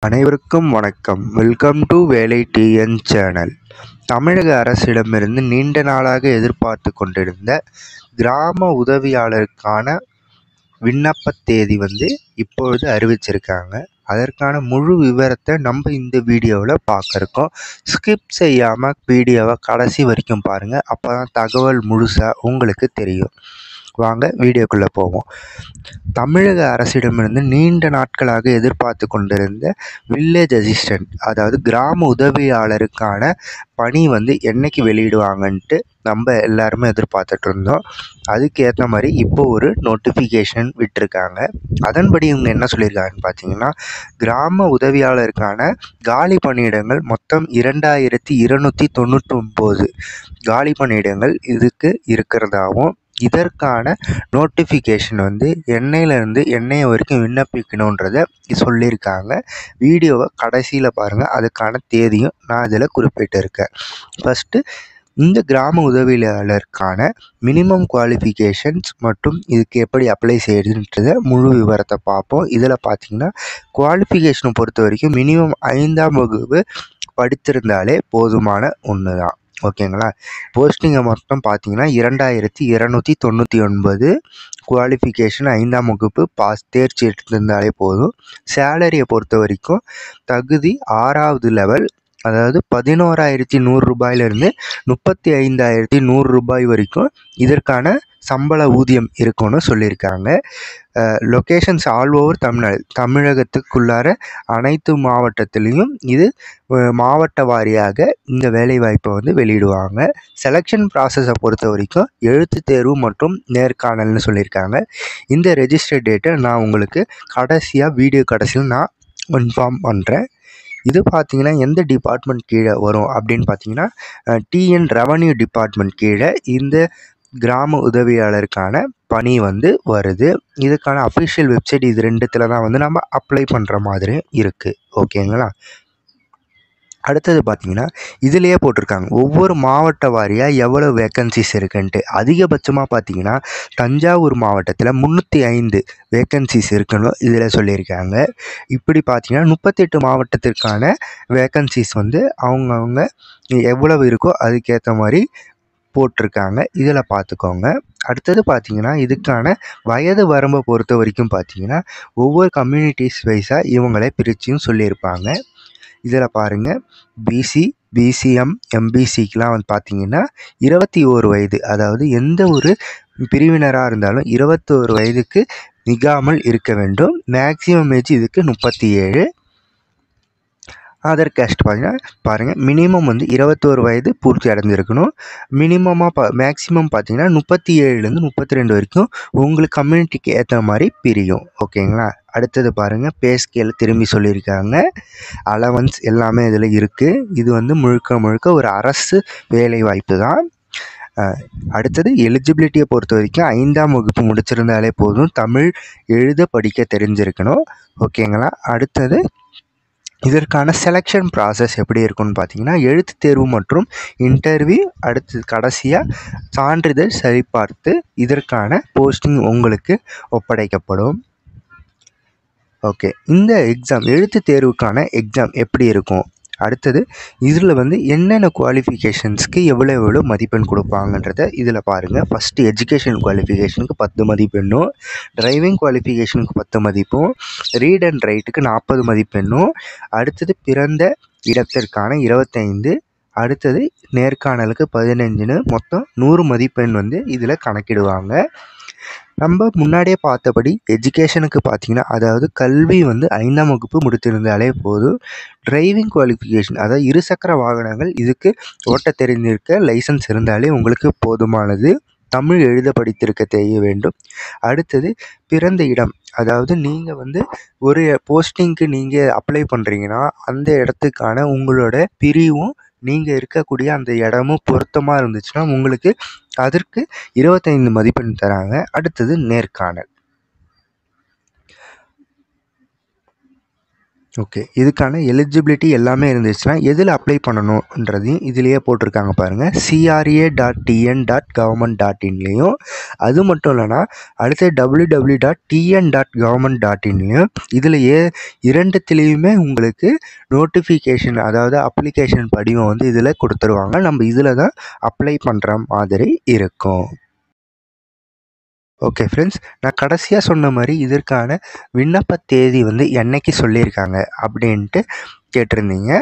அனைவருக்கும் வணக்கம். Welcome to வேலை டிஎன் சேனல். தமிழக அரசிடமிருந்து நீண்ட நாளாக எதிர்பார்த்து கொண்டிருந்த கிராம உதவியாளருக்கான விண்ணப்ப தேதி இப்பொழுது அறிவிச்சிருக்காங்க. அதற்கான முழு விவரத்தை நம்ம இந்த வீடியோவில் பார்க்க இருக்கோம். ஸ்கிப் செய்யாமல் வீடியோவை கடைசி வரைக்கும் பாருங்கள். அப்போ தான் தகவல் முழுசாக உங்களுக்கு தெரியும். வாங்க வீடியோக்குள்ளே போவோம். தமிழக அரசிடமிருந்து நீண்ட நாட்களாக எதிர்பார்த்து கொண்டிருந்த வில்லேஜ் அசிஸ்டண்ட், அதாவது கிராம உதவியாளருக்கான பணி என்னைக்கு வெளியிடுவாங்கன்ட்டு நம்ம எல்லாருமே எதிர்பார்த்துட்டு இருந்தோம். அதுக்கேற்ற மாதிரி இப்போ ஒரு நோட்டிஃபிகேஷன் விட்டிருக்காங்க. அதன்படி இவங்க என்ன சொல்லியிருக்காங்கன்னு பார்த்தீங்கன்னா, கிராம உதவியாளருக்கான காலி பணியிடங்கள் மொத்தம் 2299 காலி பணியிடங்கள் இதுக்கு இருக்கிறதாகவும், இதற்கான நோட்டிஃபிகேஷன் என்னையிலேருந்து என்னைய வரைக்கும் விண்ணப்பிக்கணுன்றதை சொல்லியிருக்காங்க. வீடியோவை கடைசியில் பாருங்கள். அதுக்கான தேதியும் நான் இதில் குறிப்பிட்டிருக்கேன். ஃபஸ்ட்டு இந்த கிராம உதவியாளருக்கான மினிமம் குவாலிஃபிகேஷன்ஸ் மற்றும் இதுக்கு எப்படி அப்ளை செய்யுதுன்றத முழு விவரத்தை பார்ப்போம். இதில் பார்த்தீங்கன்னா, குவாலிஃபிகேஷனை பொறுத்த வரைக்கும் மினிமம் 5ஆம் வகுப்பு படித்திருந்தாலே போதுமான ஒன்று தான். ஓகேங்களா? போஸ்டிங்கை மொத்தம் பார்த்தீங்கன்னா 2299. குவாலிஃபிகேஷன் 5ஆம் வகுப்பு தேர்ச்சி எடுத்திருந்தாலே போதும். சேலரியை பொறுத்த வரைக்கும் தகுதி 6வது லெவல், அதாவது 11,100 ரூபாயிலிருந்து 35,100 ரூபாய் வரைக்கும் இதற்கான சம்பள ஊதியம் இருக்குன்னு சொல்லியிருக்காங்க. லொக்கேஷன்ஸ் ஆல் ஓவர் தமிழ்நாடு, தமிழகத்துக்குள்ளார அனைத்து மாவட்டத்திலையும் இது மாவட்ட வாரியாக இந்த வேலைவாய்ப்பை வெளியிடுவாங்க. செலெக்ஷன் ப்ராசஸை பொறுத்த வரைக்கும் எழுத்து தேர்வு மற்றும் நேர்காணல்னு சொல்லியிருக்காங்க. இந்த ரெஜிஸ்டர் டேட்டை நான் உங்களுக்கு வீடியோ கடைசியில் நான் இன்ஃபார்ம் பண்ணுறேன். இது பார்த்தீங்கன்னா எந்த டிபார்ட்மெண்ட் கீழே வரும் அப்படின்னு பார்த்தீங்கன்னா, டிஎன் ரெவன்யூ டிபார்ட்மெண்ட் கீழே இந்த கிராம உதவியாளருக்கான பணி வருது. இதுக்கான அஃபிஷியல் வெப்சைட் இது ரெண்டுத்தில் தான் நம்ம அப்ளை பண்ணுற மாதிரி இருக்குது. ஓகேங்களா? அடுத்தது பார்த்தீங்கன்னா, இதிலேயே போட்டிருக்காங்க ஒவ்வொரு மாவட்ட வாரியாக எவ்வளோ வேக்கன்சிஸ் இருக்குன்ட்டு. அதிகபட்சமாக பார்த்தீங்கன்னா தஞ்சாவூர் மாவட்டத்தில் 305 வேக்கன்சிஸ் இருக்குன்னு இதில் சொல்லியிருக்காங்க. இப்படி பார்த்தீங்கன்னா 38 மாவட்டத்திற்கான வேக்கன்சிஸ் அவங்கவுங்க எவ்வளவு இருக்கோ அதுக்கேற்ற மாதிரி போட்டிருக்காங்க. இதில் பார்த்துக்கோங்க. அடுத்தது பார்த்தீங்கன்னா, இதுக்கான வயது வரம்பை பொறுத்த வரைக்கும் பார்த்தீங்கன்னா ஒவ்வொரு கம்யூனிட்டிஸ் வைஸாக இவங்களே பிரிச்சும் சொல்லியிருப்பாங்க. இதில் பாருங்கள், பிசி, பிசிஎம், எம்பிசிக்கெலாம் பார்த்தீங்கன்னா 21 வயது, அதாவது எந்த ஒரு பிரிவினராக இருந்தாலும் 21 வயதுக்கு மிகாமல் இருக்க வேண்டும். மேக்ஸிமம் ஏஜ் இதுக்கு 37. அதர் கேஸ்ட் பார்த்தீங்கன்னா பாருங்கள், மினிமம் 21 வயது பூர்த்தி அடைஞ்சிருக்கணும். மேக்ஸிமம் பார்த்தீங்கன்னா 37லேருந்து 32 வரைக்கும் உங்களுக்கு கம்யூனிட்டிக்கு ஏற்ற மாதிரி பிரியும். ஓகேங்களா? அடுத்தது பாருங்கள், பே ஸ்கேல் திரும்பி சொல்லியிருக்காங்க. அலவன்ஸ் எல்லாமே இதில் இருக்குது. இது முழுக்க முழுக்க ஒரு அரசு வேலை வாய்ப்பு தான். அடுத்தது எலிஜிபிலிட்டியை பொறுத்த வரைக்கும் 5ஆம் வகுப்பு முடிச்சிருந்தாலே போதும். தமிழ் எழுத படிக்க தெரிஞ்சிருக்கணும். ஓகேங்களா? அடுத்தது இதற்கான செலெக்ஷன் ப்ராசஸ் எப்படி இருக்குன்னு பார்த்தீங்கன்னா, எழுத்து தேர்வு மற்றும் இன்டர்வியூ, அடுத்தது கடைசியாக சான்றிதழ் சரிபார்த்து இதற்கான போஸ்டிங் உங்களுக்கு ஒப்படைக்கப்படும். ஓகே, இந்த எக்ஸாம் எழுத்து தேர்வுக்கான எக்ஸாம் எப்படி இருக்கும்? அடுத்தது இதில் என்னென்ன குவாலிஃபிகேஷன்ஸ்க்கு எவ்வளோ மதிப்பெண் கொடுப்பாங்கன்றதை இதில் பாருங்கள். ஃபஸ்ட்டு எஜுகேஷன் குவாலிஃபிகேஷனுக்கு 10 மதிப்பெண்ணும், டிரைவிங் குவாலிஃபிகேஷனுக்கு 10 மதிப்பும், ரீட் அண்ட் ரைட்டுக்கு 40 மதிப்பெண்ணும், அடுத்தது பிறந்த இடத்திற்கான 25, அடுத்தது நேர்காணலுக்கு 15ன்னு மொத்தம் 100 மதிப்பெண் இதில் கணக்கிடுவாங்க. நம்ம முன்னாடியே பார்த்தபடி எஜுகேஷனுக்கு பார்த்தீங்கன்னா, அதாவது கல்வி 5ஆம் வகுப்பு முடித்திருந்தாலே போதும். டிரைவிங் குவாலிஃபிகேஷன், அதாவது இருசக்கர வாகனங்கள் இதுக்கு ஓட்ட தெரிஞ்சிருக்க லைசன்ஸ் இருந்தாலே உங்களுக்கு போதுமானது. தமிழ் எழுத படித்திருக்க தெரிய வேண்டும். அடுத்தது பிறந்த இடம், அதாவது நீங்கள் ஒரு போஸ்டிங்க்கு நீங்கள் அப்ளை பண்ணுறீங்கன்னா அந்த இடத்துக்கான உங்களோட பிரிவும் நீங்கள் இருக்கக்கூடிய அந்த இடமும் பொருத்தமாக இருந்துச்சுன்னா உங்களுக்கு அதற்கு 25 மதிப்பெண் தராங்க. அடுத்தது நேர்காணல். ஓகே, இதுக்கான எலிஜிபிலிட்டி எல்லாமே இருந்துச்சுன்னா எதில் அப்ளை பண்ணணுன்றதையும் இதிலேயே போட்டிருக்காங்க பாருங்கள். CRA.TN.government.inலையும் அது மட்டும் இல்லைனா அடுத்து www.tn.government.inலையும் இதில் இரண்டுத்துலேயுமே உங்களுக்கு நோட்டிஃபிகேஷன், அதாவது அப்ளிகேஷன் படிவம் வந்து இதில் கொடுத்துருவாங்க. நம்ம இதில் தான் அப்ளை பண்ணுற மாதிரி இருக்கும். ஓகே ஃப்ரெண்ட்ஸ், நான் கடைசியாக சொன்ன மாதிரி இதற்கான விண்ணப்ப தேதி வந்து என்னைக்கு சொல்லியிருக்காங்க அப்படின்ட்டு கேட்டிருந்தீங்க.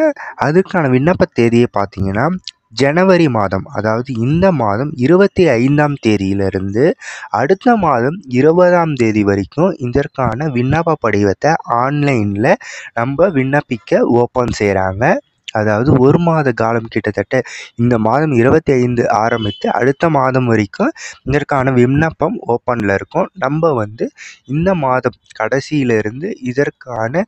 அதுக்கான விண்ணப்ப தேதியை பார்த்தீங்கன்னா ஜனவரி மாதம், அதாவது இந்த மாதம் 25ஆம் தேதியிலிருந்து அடுத்த மாதம் 20ஆம் தேதி வரைக்கும் இதற்கான விண்ணப்ப படிவத்தை ஆன்லைனில் நம்ம விண்ணப்பிக்க ஓப்பன் செய்கிறாங்க. அதாவது ஒரு மாத காலம், கிட்டத்தட்ட இந்த மாதம் 25 ஆரம்பித்து அடுத்த மாதம் வரைக்கும் இதற்கான விண்ணப்பம் ஓப்பனில் இருக்கும். நம்ம வந்து இந்த மாதம் கடைசியிலிருந்து இதற்கான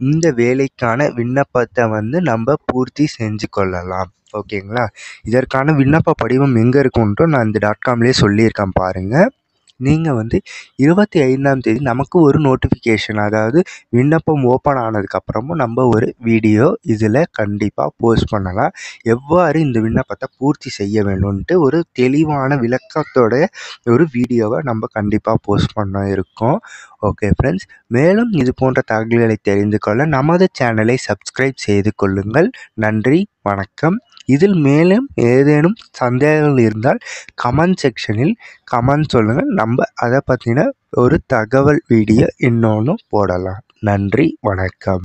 இந்த வேலைக்கான விண்ணப்பத்தை வந்து நம்ம பூர்த்தி செஞ்சு கொள்ளலாம். ஓகேங்களா? இதற்கான விண்ணப்ப படிவம் எங்கே இருக்குன்ட்டு நான் இந்த .comலேயே சொல்லியிருக்கேன் பாருங்கள். நீங்கள் வந்து 25ஆம் தேதி நமக்கு ஒரு நோட்டிஃபிகேஷன், அதாவது விண்ணப்பம் ஓப்பன் ஆனதுக்கப்புறமும் நம்ம ஒரு வீடியோ இதில் கண்டிப்பாக போஸ்ட் பண்ணலாம். எவ்வாறு இந்த விண்ணப்பத்தை பூர்த்தி செய்ய வேண்டும்ன்ட்டு ஒரு தெளிவான விளக்கத்தோட ஒரு வீடியோவை நம்ம கண்டிப்பாக போஸ்ட் பண்ண இருக்கோம். ஓகே ஃப்ரெண்ட்ஸ், மேலும் இது போன்ற தகவல்களை தெரிந்து கொள்ள நமது சேனலை சப்ஸ்கிரைப் செய்து கொள்ளுங்கள். நன்றி, வணக்கம். இதில் மேலும் ஏதேனும் சந்தேகங்கள் இருந்தால் கமெண்ட் செக்ஷனில் கமெண்ட் சொல்லுங்கள். நம்ம அதை பற்றின ஒரு தகவல் வீடியோ இன்னொன்று போடலாம். நன்றி, வணக்கம்.